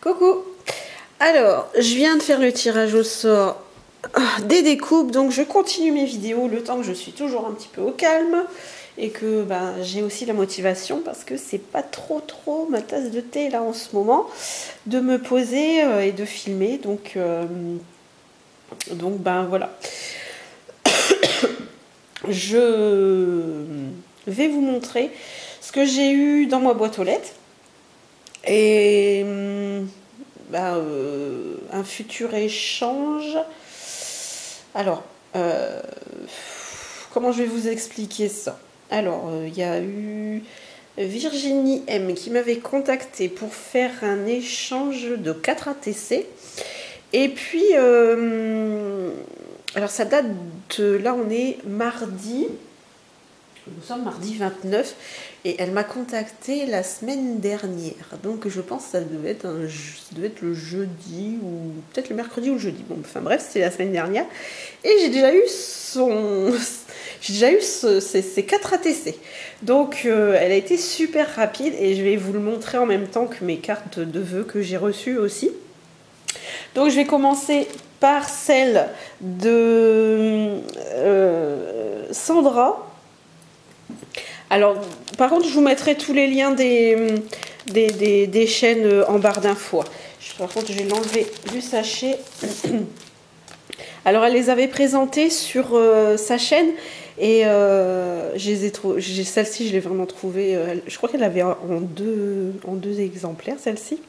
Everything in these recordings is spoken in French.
Coucou. Alors, je viens de faire le tirage au sort des découpes, donc je continue mes vidéos le temps que je suis toujours un petit peu au calme et que j'ai aussi la motivation parce que c'est pas trop ma tasse de thé là en ce moment de me poser et de filmer, donc voilà. Je vais vous montrer ce que j'ai eu dans ma boîte aux lettres et un futur échange. Alors, comment je vais vous expliquer ça? Alors, il y a eu Virginie M qui m'avait contacté pour faire un échange de 4 ATC. Et puis, alors ça date de... Là, on est mardi. Nous sommes mardi 29 et elle m'a contacté la semaine dernière. Donc je pense que ça devait être le jeudi ou peut-être le mercredi ou le jeudi. Bon, enfin bref, c'était la semaine dernière. Et j'ai déjà eu ces 4 ATC. Donc elle a été super rapide et je vais vous le montrer en même temps que mes cartes de vœux que j'ai reçues aussi. Donc je vais commencer par celle de Sandra. Alors, par contre, je vous mettrai tous les liens des chaînes en barre d'infos. Par contre, je vais l'enlever du sachet. Alors, elle les avait présentées sur sa chaîne et celle-ci, je l'ai vraiment trouvée. Je crois qu'elle avait en deux exemplaires, celle-ci.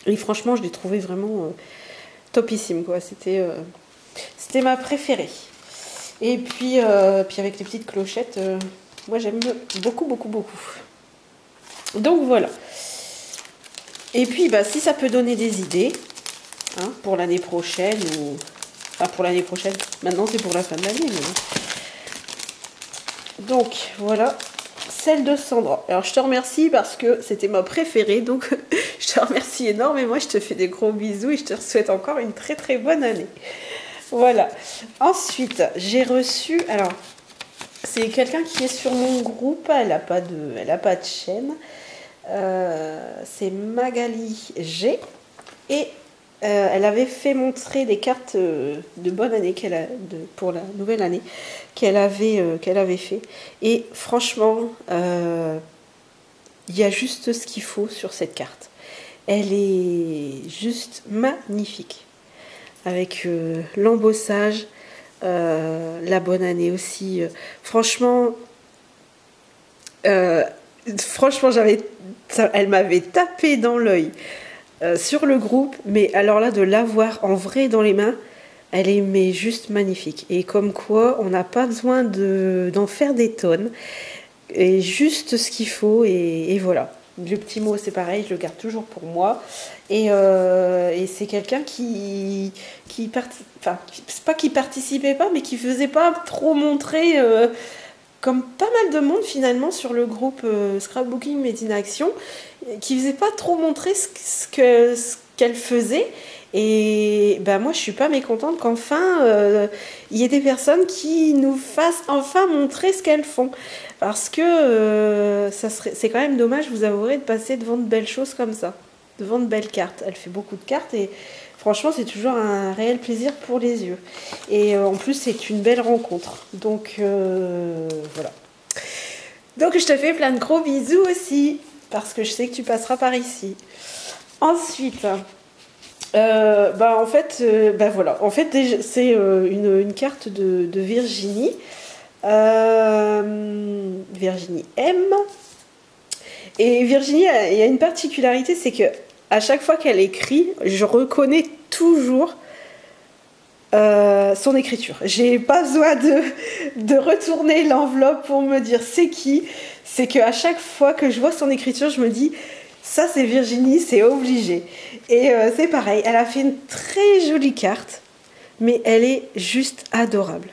Et franchement, je l'ai trouvée vraiment topissime, quoi. C'était ma préférée. Et puis avec les petites clochettes... moi, j'aime beaucoup. Donc, voilà. Et puis, si ça peut donner des idées hein, pour l'année prochaine, ou... Enfin, pour l'année prochaine. Maintenant, c'est pour la fin de l'année. Mais... Donc, voilà. Celle de Sandra. Alors, je te remercie parce que c'était ma préférée. Donc, je te remercie énormément. Je te fais des gros bisous et je te souhaite encore une très bonne année. Voilà. Ensuite, j'ai reçu... Alors... C'est quelqu'un qui est sur mon groupe, elle n'a pas de chaîne. C'est Magali G. Et elle avait fait montrer des cartes de bonne année pour la nouvelle année qu'elle avait fait. Et franchement, il y a juste ce qu'il faut sur cette carte. Elle est juste magnifique. Avec l'embossage. La bonne année aussi. Franchement, elle m'avait tapé dans l'œil sur le groupe, mais alors là, de l'avoir en vrai dans les mains, elle est juste magnifique. Et comme quoi, on n'a pas besoin d'en faire des tonnes, et juste ce qu'il faut, et voilà. Le petit mot, c'est pareil, je le garde toujours pour moi. Et c'est quelqu'un c'est pas qui participait pas, mais qui faisait pas trop montrer, comme pas mal de monde finalement sur le groupe Scrapbooking Made in Action, qui faisait pas trop montrer ce qu'elle faisait. Et moi, je suis pas mécontente qu'enfin il y ait des personnes qui nous fassent enfin montrer ce qu'elles font. Parce que c'est quand même dommage, vous avouerez, de passer devant de belles choses comme ça. Devant de belles cartes. Elle fait beaucoup de cartes et franchement, c'est toujours un réel plaisir pour les yeux. Et en plus, c'est une belle rencontre. Donc, voilà. Donc, je te fais plein de gros bisous aussi. Parce que je sais que tu passeras par ici. Ensuite... en fait, voilà. En fait, c'est une carte de Virginie. Virginie M. Et Virginie, il y a une particularité, c'est que à chaque fois qu'elle écrit, je reconnais toujours son écriture. J'ai pas besoin de retourner l'enveloppe pour me dire c'est qui. C'est qu'à chaque fois que je vois son écriture, je me dis ça c'est Virginie, c'est obligé. Et c'est pareil, elle a fait une très jolie carte, mais elle est juste adorable.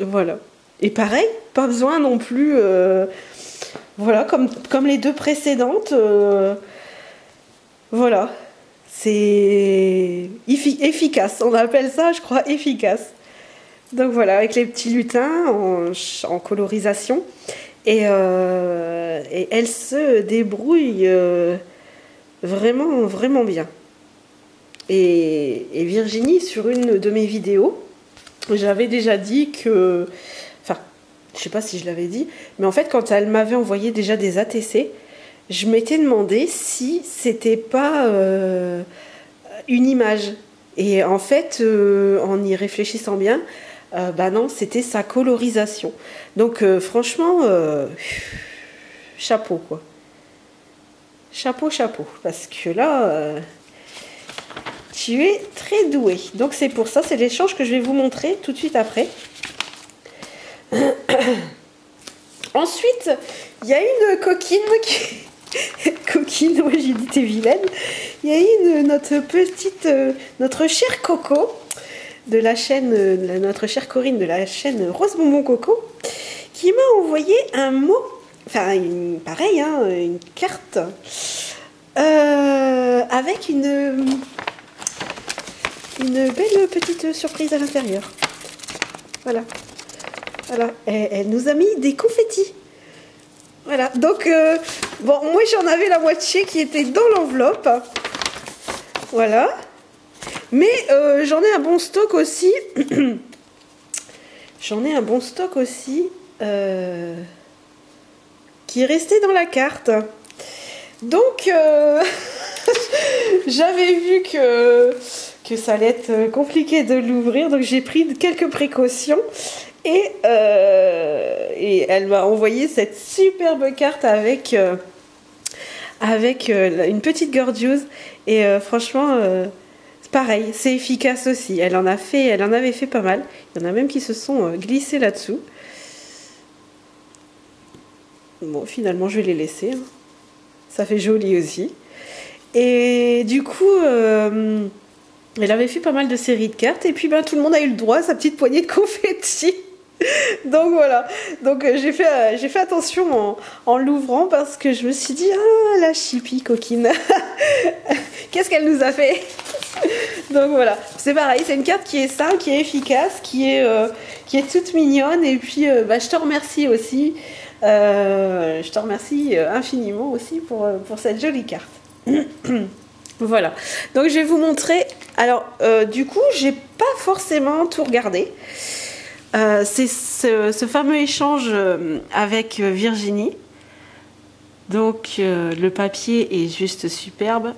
Voilà. Et pareil, pas besoin non plus... voilà, comme les deux précédentes. Voilà. C'est efficace. On appelle ça, je crois, efficace. Donc voilà, avec les petits lutins en colorisation. Et elle se débrouille Vraiment, vraiment bien. Et Virginie, sur une de mes vidéos, j'avais déjà dit que... Enfin, je sais pas si je l'avais dit, mais en fait, quand elle m'avait envoyé déjà des ATC, je m'étais demandé si c'était pas une image. Et en fait, en y réfléchissant bien, bah non, c'était sa colorisation. Donc franchement, chapeau quoi. Chapeau, chapeau. Parce que là, tu es très doué. Donc c'est pour ça, c'est l'échange que je vais vous montrer tout de suite après. Ensuite, il y a une coquine qui... coquine, moi j'ai dit t'es vilaine. Il y a notre chère Coco de la chaîne, notre chère Corinne de la chaîne Rose Bonbon Coco, qui m'a envoyé un mot, enfin pareil, hein, une carte avec une belle petite surprise à l'intérieur. Voilà, voilà. Elle nous a mis des confettis. Voilà, donc, bon, moi j'en avais la moitié qui était dans l'enveloppe. Voilà. Mais j'en ai un bon stock aussi. J'en ai un bon stock aussi qui est resté dans la carte. Donc, j'avais vu que ça allait être compliqué de l'ouvrir. Donc, j'ai pris quelques précautions. Et elle m'a envoyé cette superbe carte avec une petite gorgeuse. Et franchement, c'est pareil, c'est efficace aussi. Elle en avait fait pas mal. Il y en a même qui se sont glissés là-dessous. Bon, finalement, je vais les laisser. Hein. Ça fait joli aussi. Et du coup, elle avait fait pas mal de séries de cartes. Et puis, ben, tout le monde a eu le droit à sa petite poignée de confettis. Donc voilà, donc j'ai fait attention en l'ouvrant parce que je me suis dit, ah la chipie coquine, qu'est-ce qu'elle nous a fait. Donc voilà, c'est pareil, c'est une carte qui est simple, qui est efficace, qui est toute mignonne. Et puis bah, je te remercie aussi, je te remercie infiniment aussi pour cette jolie carte. Voilà, donc je vais vous montrer. Alors du coup j'ai pas forcément tout regardé. C'est ce fameux échange avec Virginie. Donc le papier est juste superbe.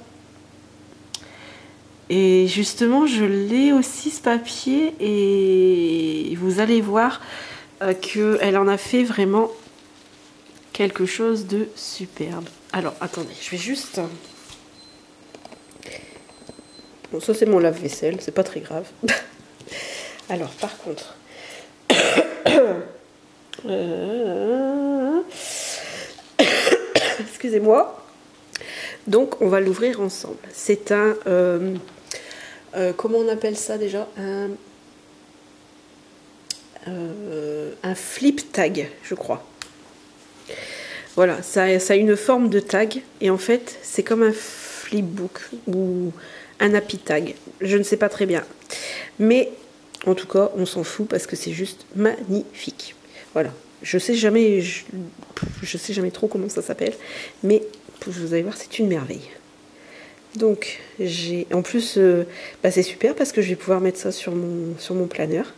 Et justement, je l'ai aussi ce papier. Et vous allez voir qu'elle en a fait vraiment quelque chose de superbe. Alors, attendez, je vais juste... Bon, ça c'est mon lave-vaisselle, c'est pas très grave. Alors, par contre... Excusez-moi. Donc on va l'ouvrir ensemble. C'est un comment on appelle ça déjà, un flip tag, je crois. Voilà, ça a une forme de tag et en fait c'est comme un flipbook ou un happy tag. Je ne sais pas très bien, mais en tout cas, on s'en fout parce que c'est juste magnifique. Voilà. Je sais jamais trop comment ça s'appelle, mais vous allez voir, c'est une merveille. Donc, en plus, bah, c'est super parce que je vais pouvoir mettre ça sur mon planeur.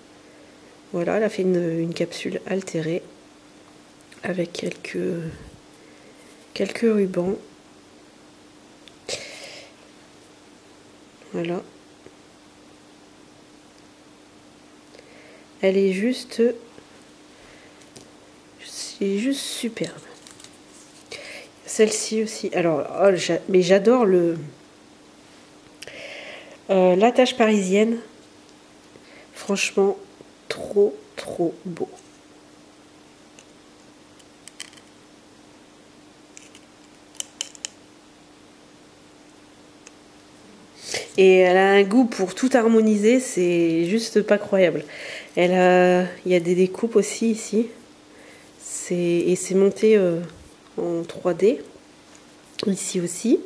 Voilà, elle a fait une capsule altérée avec quelques rubans. Voilà. Elle est juste superbe. Celle-ci aussi. Alors, oh, mais j'adore l'attache parisienne. Franchement, trop beau. Et elle a un goût pour tout harmoniser, c'est juste pas croyable. Il y a des découpes aussi ici. Et c'est monté en 3D. Ici aussi.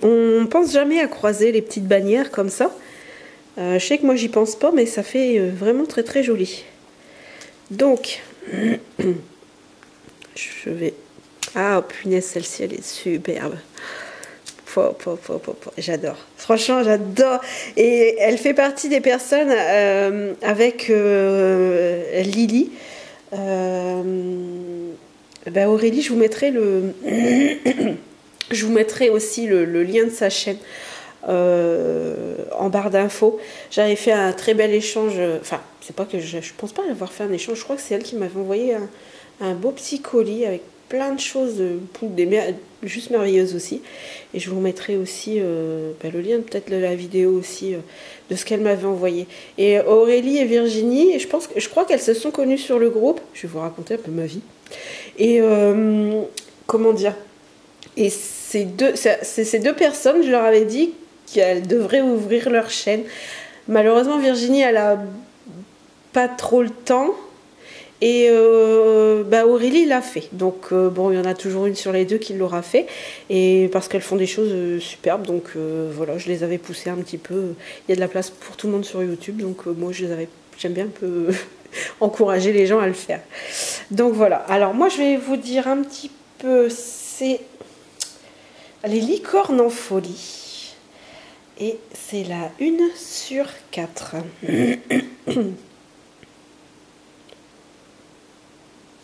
On pense jamais à croiser les petites bannières comme ça. Je sais que moi j'y pense pas, mais ça fait vraiment très joli. Donc, je vais Ah, punaise, celle-ci, elle est superbe. J'adore. Franchement, j'adore. Et elle fait partie des personnes avec Lily. Aurélie, je vous mettrai je vous mettrai aussi le lien de sa chaîne en barre d'infos. J'avais fait un très bel échange. Enfin, c'est pas que je pense pas avoir fait un échange. Je crois que c'est elle qui m'avait envoyé un beau petit colis avec plein de choses juste merveilleuses aussi. Et je vous mettrai aussi le lien peut-être de la vidéo aussi de ce qu'elle m'avait envoyé. Et Aurélie et Virginie, je crois qu'elles se sont connues sur le groupe. Je vais vous raconter un peu ma vie. Et comment dire, et ces deux personnes, je leur avais dit qu'elles devraient ouvrir leur chaîne. Malheureusement, Virginie, elle a pas trop le temps. Et Aurélie l'a fait. Donc bon, il y en a toujours une sur les deux qui l'aura fait. Et parce qu'elles font des choses superbes. Donc voilà, je les avais poussées un petit peu. Il y a de la place pour tout le monde sur YouTube. Donc moi, j'aime bien un peu encourager les gens à le faire. Donc voilà. Alors moi, je vais vous dire un petit peu. C'est les licornes en folie. Et c'est la 1/4.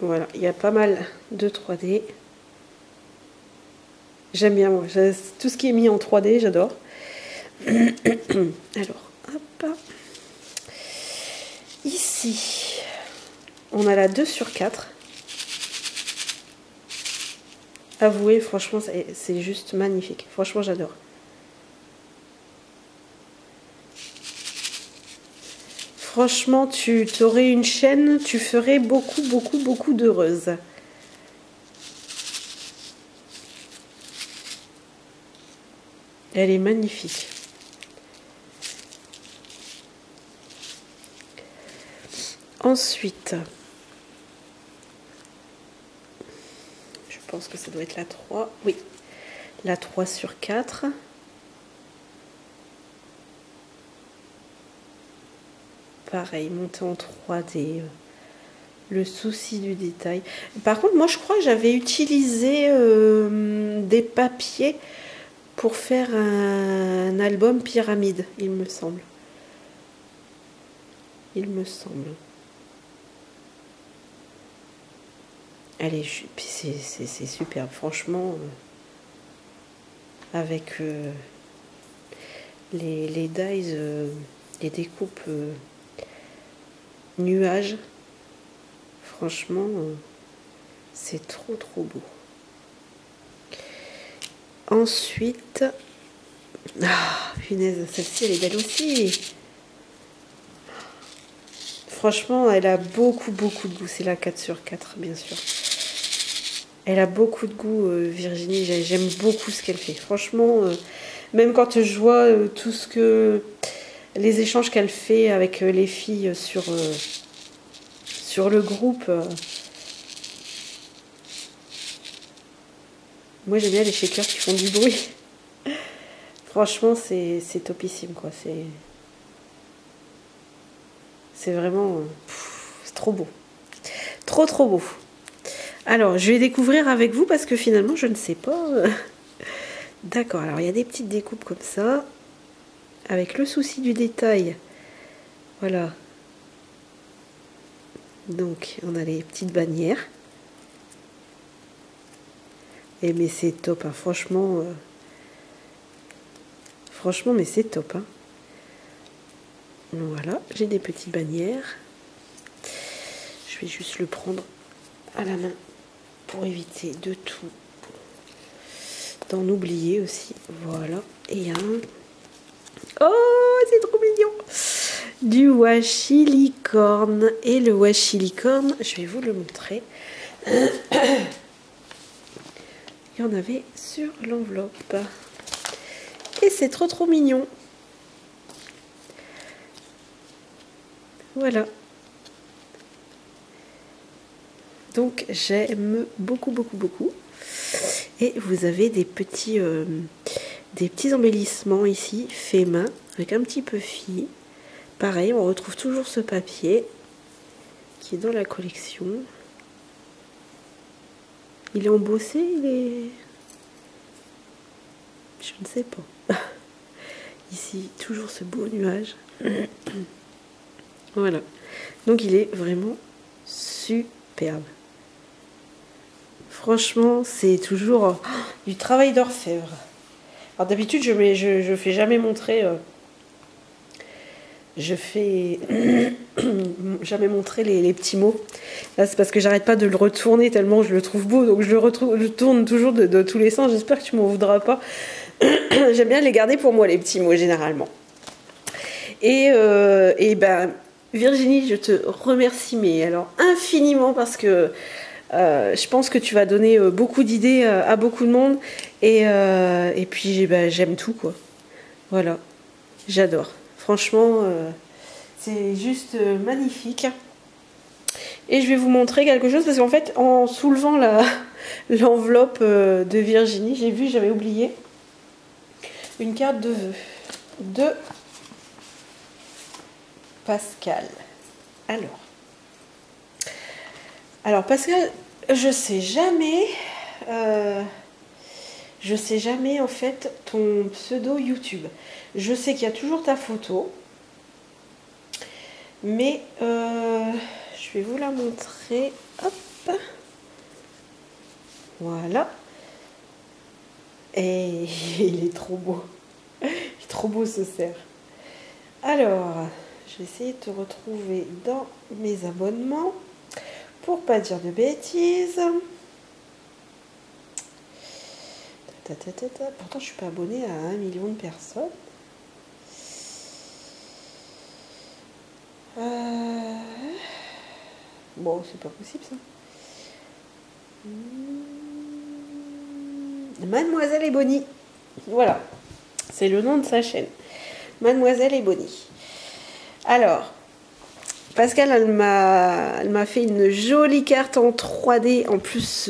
Voilà, il y a pas mal de 3D. J'aime bien, moi. Tout ce qui est mis en 3D, j'adore. Alors, hop. Ici, on a la 2/4. Avouez, franchement, c'est juste magnifique. Franchement, j'adore. Franchement, tu aurais une chaîne, tu ferais beaucoup d'heureuses. Elle est magnifique. Ensuite, je pense que ça doit être la 3. Oui, la 3/4. Pareil, monté en 3D. Le souci du détail. Par contre, moi, je crois que j'avais utilisé des papiers pour faire un album pyramide, il me semble. Il me semble. Allez, c'est superbe, franchement. Avec les dies, les découpes nuages. Franchement, c'est trop beau. Ensuite, punaise, celle-ci elle est belle aussi. Franchement, elle a beaucoup de goût. C'est la 4/4, bien sûr. Elle a beaucoup de goût, Virginie. J'aime beaucoup ce qu'elle fait. Franchement, même quand je vois tout ce que les échanges qu'elle fait avec les filles sur le groupe. Moi, j'aime bien les shakers qui font du bruit. Franchement, c'est topissime, quoi. C'est vraiment... c'est trop beau. Trop beau. Alors, je vais découvrir avec vous parce que finalement, je ne sais pas. D'accord, alors il y a des petites découpes comme ça. Avec le souci du détail. Voilà. Donc, on a les petites bannières. Et mais c'est top, hein. Franchement, mais c'est top. Hein. Voilà, j'ai des petites bannières. Je vais juste le prendre à la main pour éviter de tout d'en oublier aussi. Voilà, et il y a un... Oh, c'est trop mignon! Du washi licorne. Et le washi licorne, je vais vous le montrer. Il y en avait sur l'enveloppe. Et c'est trop mignon. Voilà. Donc j'aime beaucoup. Et vous avez des petits embellissements ici, fait main, avec un petit peu fille. Pareil, on retrouve toujours ce papier qui est dans la collection. Il est embossé, il est... Je ne sais pas. Ici, toujours ce beau nuage. Voilà. Donc il est vraiment superbe. Franchement, c'est toujours du travail d'orfèvre. Alors d'habitude, je fais jamais montrer... je fais jamais montrer les petits mots. Là, c'est parce que j'arrête pas de le retourner tellement je le trouve beau. Donc je tourne toujours de tous les sens. J'espère que tu m'en voudras pas. J'aime bien les garder pour moi, les petits mots, généralement. Et ben, Virginie, je te remercie, mais alors infiniment, parce que je pense que tu vas donner beaucoup d'idées à beaucoup de monde. Et puis, ben, j'aime tout, quoi. Voilà, j'adore. Franchement, c'est juste magnifique. Et je vais vous montrer quelque chose, parce qu'en fait, en soulevant l'enveloppe de Virginie, j'ai vu, j'avais oublié, une carte de vœux de Pascal. Alors Pascal, je sais jamais en fait ton pseudo YouTube. Je sais qu'il y a toujours ta photo, mais je vais vous la montrer. Hop, voilà. Et il est trop beau. Il est trop beau ce cerf. Alors, je vais essayer de te retrouver dans mes abonnements pour pas dire de bêtises. Pourtant, je suis pas abonnée à 1 million de personnes. Bon, c'est pas possible ça. Mademoiselle Ebony. Voilà. C'est le nom de sa chaîne. Mademoiselle Ebony. Alors, Pascal, elle m'a fait une jolie carte en 3D. En plus,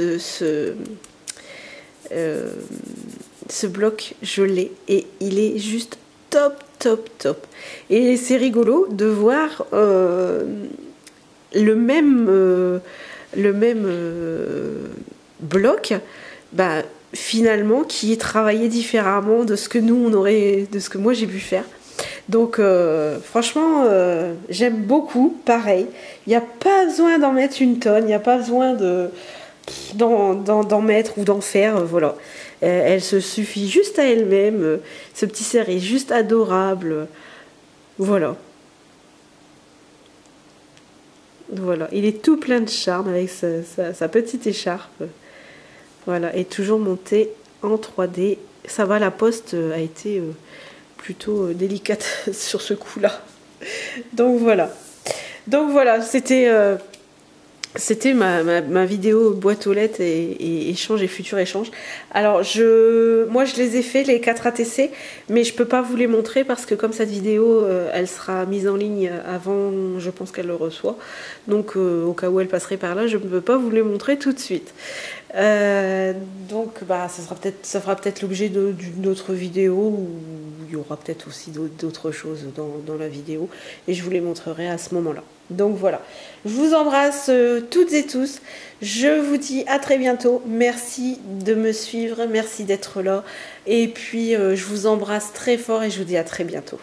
ce bloc, je l'ai. Et il est juste top, top, top. Et c'est rigolo de voir le même bloc, bah, finalement, qui est travaillé différemment de ce que de ce que moi j'ai pu faire. Donc franchement, j'aime beaucoup, pareil. Il n'y a pas besoin d'en mettre une tonne, il n'y a pas besoin d'en mettre ou d'en faire, voilà. Elle se suffit juste à elle-même. Ce petit cerf est juste adorable. Voilà. Voilà, il est tout plein de charme avec sa petite écharpe. Voilà, et toujours monté en 3D. Ça va, la poste a été plutôt délicate sur ce coup-là. Donc voilà. C'était ma vidéo boîte aux lettres et échange et futur échange. Alors moi je les ai fait les 4 ATC, mais je peux pas vous les montrer parce que comme cette vidéo elle sera mise en ligne avant, je pense qu'elle le reçoit, donc au cas où elle passerait par là, je ne peux pas vous les montrer tout de suite. Donc bah ça fera peut-être l'objet d'une autre vidéo où il y aura peut-être aussi d'autres choses dans la vidéo et je vous les montrerai à ce moment-là. Donc voilà, je vous embrasse toutes et tous, je vous dis à très bientôt, merci de me suivre, merci d'être là et puis je vous embrasse très fort et je vous dis à très bientôt.